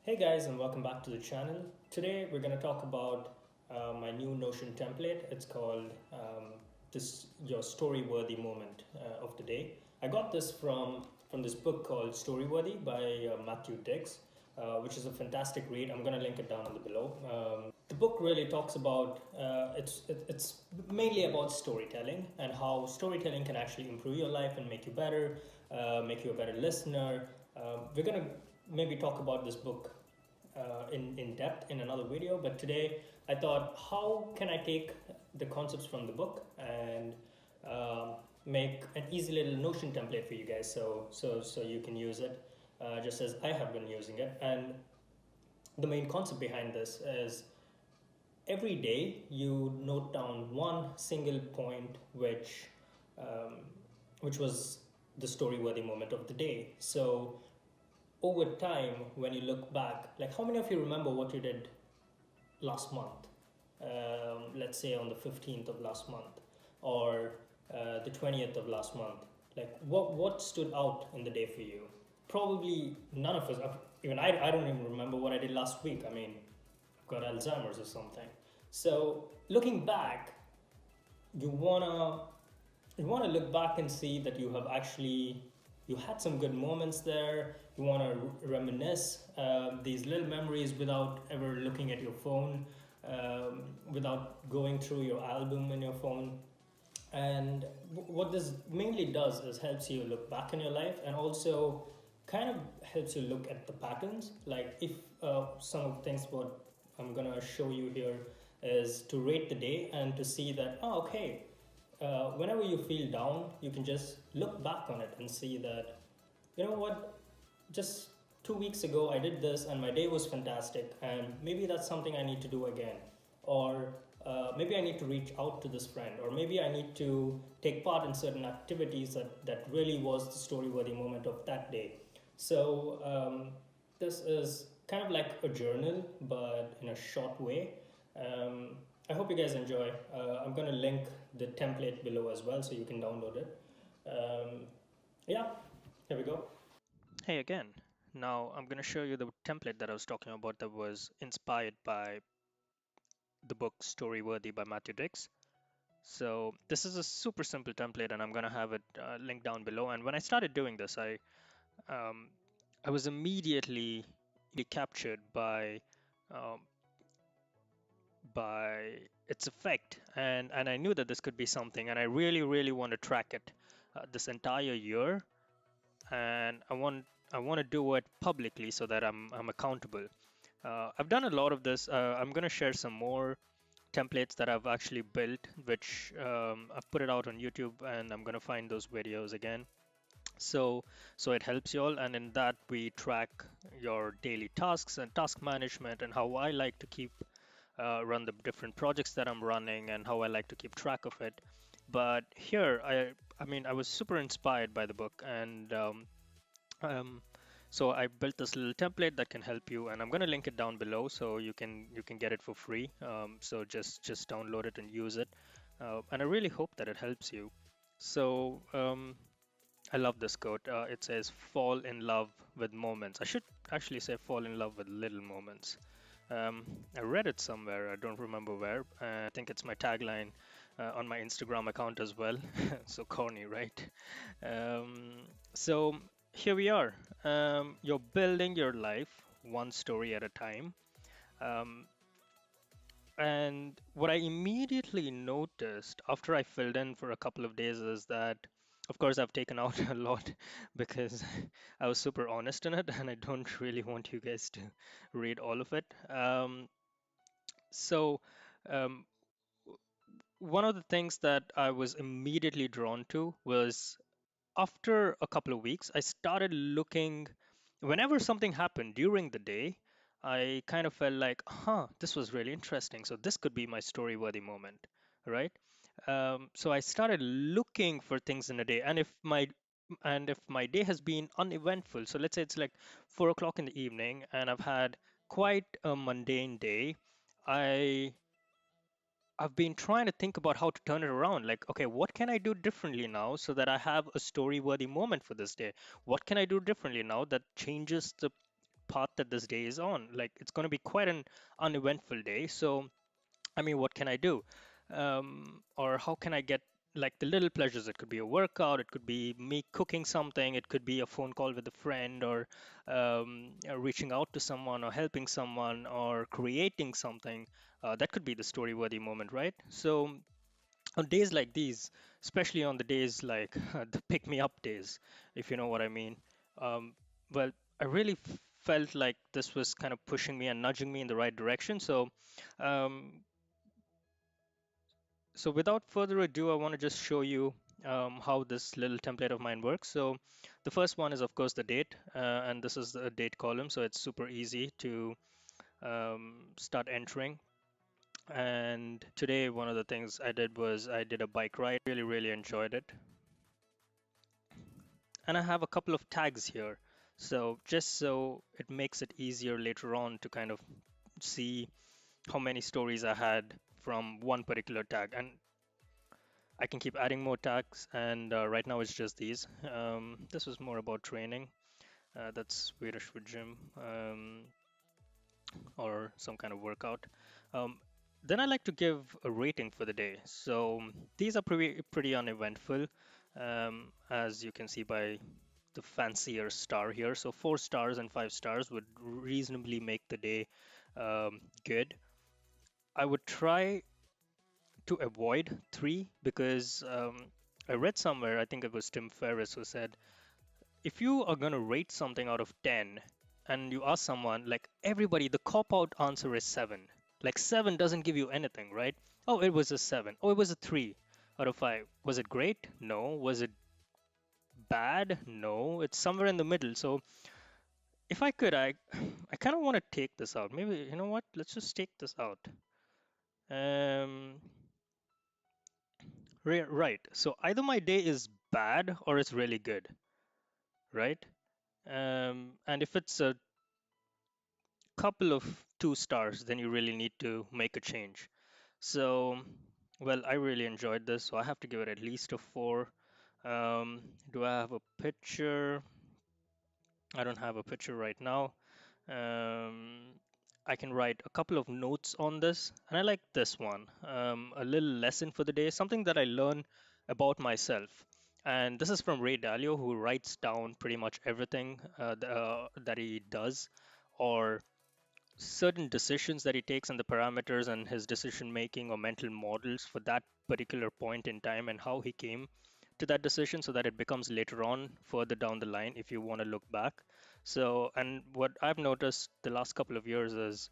Hey guys, and welcome back to the channel. Today we're going to talk about my new Notion template. It's called this your story-worthy moment of the day. I got this from this book called Story-Worthy by Matthew Dix, which is a fantastic read. I'm going to link it down in the below. The book really talks about it's mainly about storytelling and how storytelling can actually improve your life and make you better, make you a better listener. We're going to maybe talk about this book in depth in another video, but today I thought, how can I take the concepts from the book and make an easy little Notion template for you guys, so you can use it just as I have been using it. And the main concept behind this is every day you note down one single point um, which was the story worthy moment of the day. So over time, when you look back, like how many of you remember what you did last month? Let's say on the 15th of last month, or the 20th of last month. Like what stood out in the day for you? Probably none of us. Even I don't even remember what I did last week. I mean, I've got Alzheimer's or something. So looking back, you wanna you want to look back and see that you had some good moments there. You want to reminisce these little memories without ever looking at your phone, without going through your album in your phone. And what this mainly does is helps you look back in your life, and also kind of helps you look at the patterns. Like if some of the things what I'm gonna show you here is to rate the day and to see that, oh, okay, whenever you feel down, you can just look back on it and see that, you know what, just 2 weeks ago I did this and my day was fantastic, and maybe that's something I need to do again. Or maybe I need to reach out to this friend, or maybe I need to take part in certain activities that really was the story worthy moment of that day. So this is kind of like a journal, but in a short way. Um, I hope you guys enjoy. I'm going to link the template below as well so you can download it. Yeah, here we go. Hey again. Now I'm going to show you the template that I was talking about that was inspired by the book Story Worthy by Matthew Dix. So this is a super simple template and I'm going to have it linked down below. And when I started doing this, um, I was immediately captured um, by its effect, and I knew that this could be something, and I really want to track it this entire year, and I want to do it publicly so that I'm accountable. I've done a lot of this. I'm going to share some more templates that I've actually built, which I've put it out on YouTube, and I'm going to find those videos again. So it helps you all, and in that we track your daily tasks and task management, and how I like to keep run the different projects that I'm running, and how I like to keep track of it. But here, I mean, I was super inspired by the book, and um, so I built this little template that can help you, and I'm going to link it down below so you can get it for free. So just download it and use it, and I really hope that it helps you. So I love this quote. It says, "Fall in love with moments." I should actually say, "Fall in love with little moments." Um, I read it somewhere. I don't remember where. I think it's my tagline on my Instagram account as well. So corny, right? Um, so here we are. You're building your life one story at a time. Um, and what I immediately noticed after I filled in for a couple of days is that, of course, I've taken out a lot because I was super honest in it, and I don't really want you guys to read all of it. So, um, one of the things that I was immediately drawn to was, after a couple of weeks, I started looking, whenever something happened during the day, I kind of felt like, this was really interesting. So this could be my story worthy moment, right? So I started looking for things in a day. And if my day has been uneventful, so let's say it's like 4 o'clock in the evening and I've had quite a mundane day, I I've been trying to think about how to turn it around. Like, okay, what can I do differently now so that I have a story worthy moment for this day? What can I do differently now that changes the path that this day is on. Like it's going to be quite an uneventful day. So I mean, what can I do? Or how can I get like the little pleasures? It could be a workout, it could be me cooking something, it could be a phone call with a friend, or reaching out to someone, or helping someone, or creating something. That could be the story-worthy moment, right? So on days like these, especially on the days like the pick-me-up days, if you know what I mean, um, well, I really felt like this was kind of pushing me and nudging me in the right direction. Um, so without further ado, I want to just show you how this little template of mine works. So the first one is, of course, the date, and this is the date column, so it's super easy to start entering. And today, one of the things I did was I did a bike ride. Really, really enjoyed it. And I have a couple of tags here. So just so it makes it easier later on to kind of see how many stories I had from one particular tag. And I can keep adding more tags, and right now it's just these. This was more about training. That's Swedish for gym, or some kind of workout. Um, then I like to give a rating for the day. So these are pretty uneventful, as you can see by the fancier star here. So 4 stars and 5 stars would reasonably make the day good. I would try to avoid 3 because I read somewhere, I think it was Tim Ferriss who said, if you are going to rate something out of 10 and you ask someone, like everybody, the cop out answer is 7. Like 7 doesn't give you anything, right? Oh, it was a 7. Oh, it was a 3 out of 5. Was it great? No. Was it bad? No. It's somewhere in the middle. So if I could, I kind of want to take this out. Maybe, you know what? Let's just take this out. Um, right. So either my day is bad or it's really good, right? And if it's a couple of 2 stars, then you really need to make a change. So, well, I really enjoyed this, so I have to give it at least a 4. Do I have a picture? I don't have a picture right now. Um, I can write a couple of notes on this, and I like this one. A little lesson for the day, something that I learn about myself. And this is from Ray Dalio, who writes down pretty much everything that he does, or certain decisions that he takes and the parameters and his decision making or mental models for that particular point in time and how he came to that decision so that it becomes later on further down the line if you want to look back. So, and what I've noticed the last couple of years is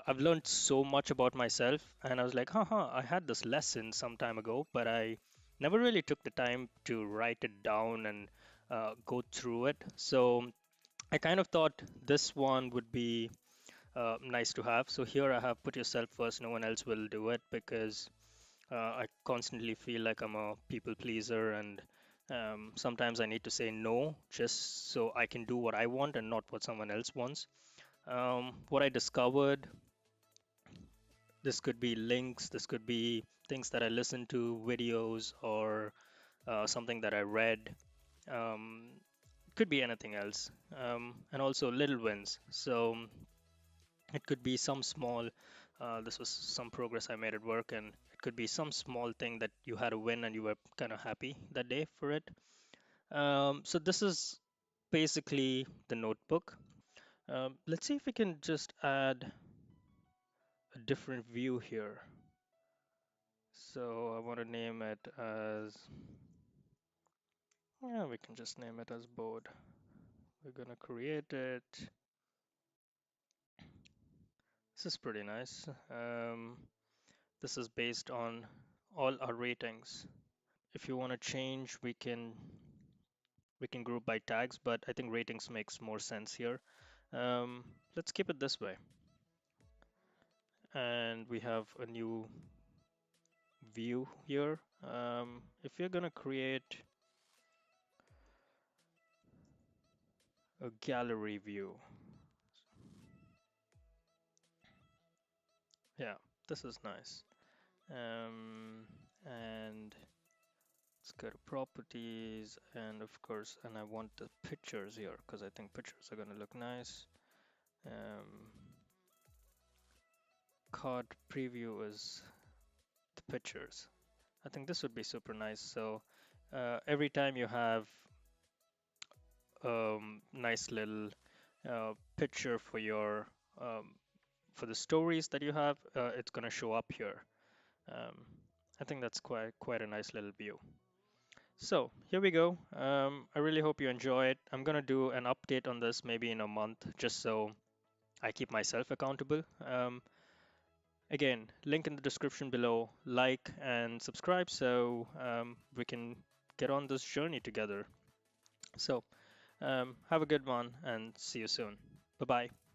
I've learned so much about myself, and I was like, haha, I had this lesson some time ago, but I never really took the time to write it down and go through it. So I kind of thought this one would be nice to have. So here I have put yourself first, no one else will do it, because I constantly feel like I'm a people pleaser, and sometimes I need to say no just so I can do what I want and not what someone else wants. What I discovered, this could be links, this could be things that I listened to, videos, or something that I read. Um, could be anything else, and also little wins. So it could be some small, this was some progress I made at work, and it could be some small thing that you had a win and you were kind of happy that day for it. So this is basically the notebook. Let's see if we can just add a different view here. So I want to name it as, yeah, we can just name it as board. We're gonna create it. This is pretty nice. This is based on all our ratings. If you want to change, we can group by tags, but I think ratings makes more sense here. Let's keep it this way. And we have a new view here. If you're gonna create a gallery view, yeah, this is nice. And let's go to properties, and of course, and I want the pictures here because I think pictures are gonna look nice. card preview is the pictures. I think this would be super nice. So every time you have nice little picture um, for the stories that you have, it's gonna show up here. Um, I think that's quite a nice little view. So here we go. I really hope you enjoy it. I'm gonna do an update on this maybe in a month, just so I keep myself accountable. Again, link in the description below. Like and subscribe so we can get on this journey together. So have a good one and see you soon. Bye bye.